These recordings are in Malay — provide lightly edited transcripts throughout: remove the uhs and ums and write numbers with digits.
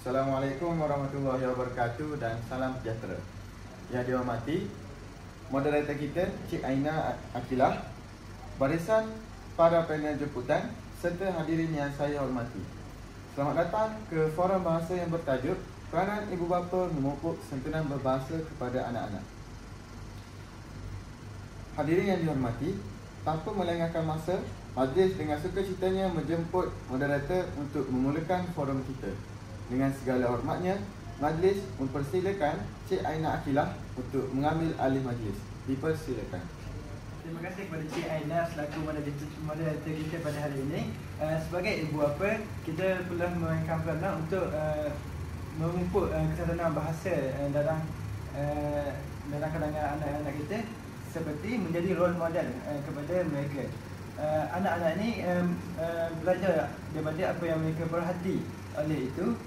Assalamualaikum warahmatullahi wabarakatuh dan salam sejahtera. Yang dihormati moderator kita Cik Aina Akilah, barisan para panel jemputan serta hadirin yang saya hormati. Selamat datang ke forum bahasa yang bertajuk Peranan Ibu Bapa Memupuk Santunan Berbahasa kepada Anak-anak. Hadirin yang dihormati, tanpa melengahkan masa, majlis dengan sukacitanya menjemput moderator untuk memulakan forum kita. Dengan segala hormatnya, majlis mempersilakan Cik Aina Akilah untuk mengambil alih majlis. Dipersilakan. Terima kasih kepada Cik Aina selaku moderator kita pada hari ini. Sebagai ibu bapa, kita perlu memainkan peranan untuk memupuk kesantunan bahasa dalam kalangan anak-anak kita, seperti menjadi role model kepada mereka. Anak-anak ni belajar daripada apa yang mereka berhati. Oleh itu,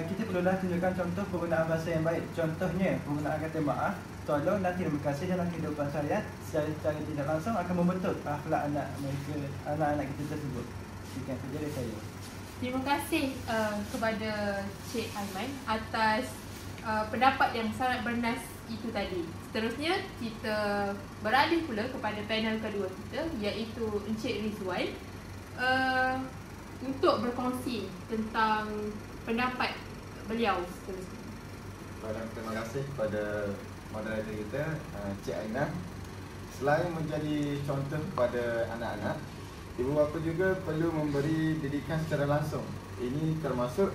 kita perlulah tunjukkan contoh penggunaan bahasa yang baik. Contohnya, penggunaan kata maaf, tolong dan terima kasih dalam kehidupan saya secara tidak langsung akan membentuk akhlak anak-anak kita tersebut. Sekian saja dari saya. Terima kasih kepada Cik Aiman atas pendapat yang sangat bernas itu tadi. Seterusnya, kita beralih pula kepada panel kedua kita, iaitu Encik Rizwan, untuk berkongsi tentang pendapat beliau seterusnya. Terima kasih kepada moderator kita Cik Aina. Selain menjadi contoh kepada anak-anak, ibu bapa juga perlu memberi didikan secara langsung. Ini termasuk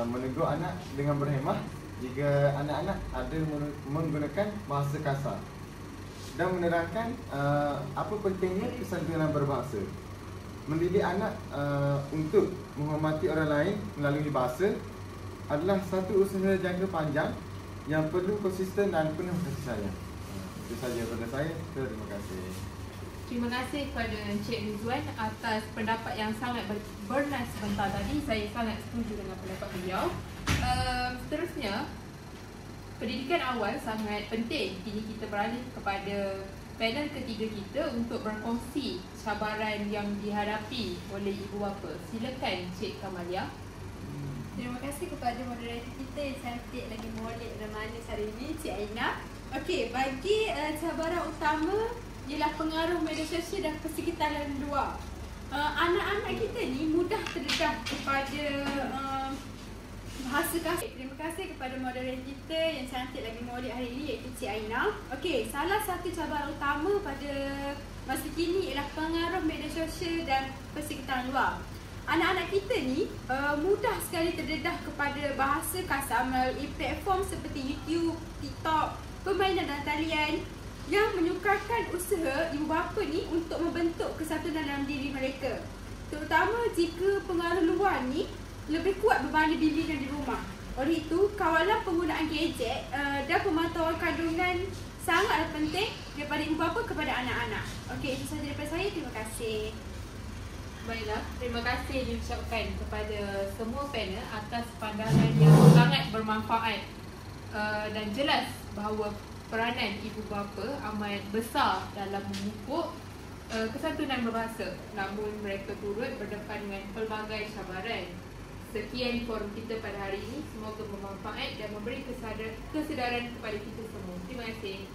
menegur anak dengan berhemah jika anak-anak ada menggunakan bahasa kasar, dan menerangkan apa pentingnya kesantunan berbahasa. Mendidik anak untuk menghormati orang lain melalui bahasa adalah satu usaha jangka panjang yang perlu konsisten dan penuh kasih sayang. Itu saja daripada saya. Terima kasih. Terima kasih kepada Encik Rizwan atas pendapat yang sangat bernas sebentar tadi. Saya sangat setuju dengan pendapat beliau. Seterusnya, pendidikan awal sangat penting. Kini kita beralih kepada panel ketiga kita untuk berkongsi cabaran yang dihadapi oleh ibu bapa. Silakan Cik Kamalia. Terima kasih kepada moderator kita yang cantik lagi molek dan manis hari ini, Cik Aina. Okey, bagi cabaran utama ialah pengaruh media sosial dan persekitaran luar. Anak-anak kita ni mudah terdedah kepada bahasa kasar. Terima kasih kepada moderator kita yang cantik lagi molek hari ini, iaitu Cik Aina. Okey, salah satu cabaran utama pada masa kini ialah pengaruh media sosial dan persekitaran luar. Anak-anak kita ni mudah sekali terdedah kepada bahasa kasar melalui platform seperti YouTube, TikTok, permainan dan talian yang menyukarkan usaha ibu bapa ni untuk membentuk kesatuan dalam diri mereka, terutama jika pengaruh luar ni lebih kuat berbanding bimbingan di rumah. Oleh itu, kawalan penggunaan gadget dan pemantauan kandungan sangatlah penting daripada ibu bapa kepada anak-anak. Okey, itu sahaja daripada saya. Terima kasih. Baiklah, terima kasih diucapkan kepada semua panel atas pandangan yang sangat bermanfaat dan jelas bahawa peranan ibu bapa amat besar dalam memupuk kesantunan berbahasa. Namun mereka turut berdepan dengan pelbagai cabaran. Sekian forum kita pada hari ini. Semoga bermanfaat dan memberi kesedaran kepada kita semua. Terima kasih.